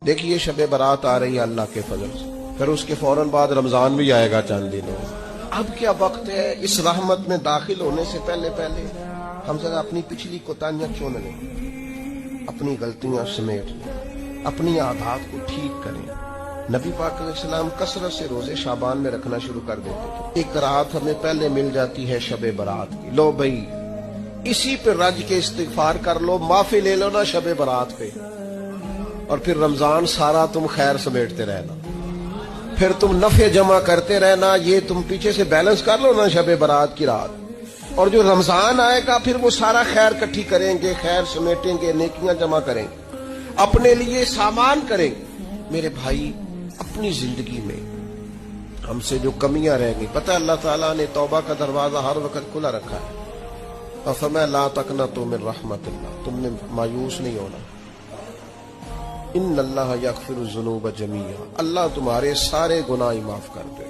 دیکھیے شب برات آ رہی ہے اللہ کے فضل سے، پھر اس کے فوراً بعد رمضان بھی آئے گا چند دنوں۔ اب کیا وقت ہے اس رحمت میں داخل ہونے سے پہلے ہم ذرا اپنی پچھلی کوتاہیاں چن لیں، اپنی غلطیاں سمیٹ لیں، اپنی عادات کو ٹھیک کریں۔ نبی پاک علیہ السلام کثرت سے روزے شعبان میں رکھنا شروع کر دیتے تھے۔ ایک رات ہمیں پہلے مل جاتی ہے شب برات کی، لو بھئی اسی پہ رج کے استغفار کر لو، معافی لے لو نا شب برات پہ، اور پھر رمضان سارا تم خیر سمیٹتے رہنا، پھر تم نفع جمع کرتے رہنا، یہ تم پیچھے سے بیلنس کر لو نا شب برات کی رات، اور جو رمضان آئے گا پھر وہ سارا خیر کٹھی کریں گے، خیر سمیٹیں گے، نیکیاں جمع کریں گے، اپنے لیے سامان کریں گے۔ میرے بھائی اپنی زندگی میں ہم سے جو کمیاں رہ گئی، پتہ اللہ تعالیٰ نے توبہ کا دروازہ ہر وقت کھلا رکھا ہے، اور فرمایا لا تقنطوا من رحمت اللہ، تم نے مایوس نہیں ہونا، ان اللہ یغفر الذنوب جمیعا، اللہ تمہارے سارے گناہ معاف کر دے۔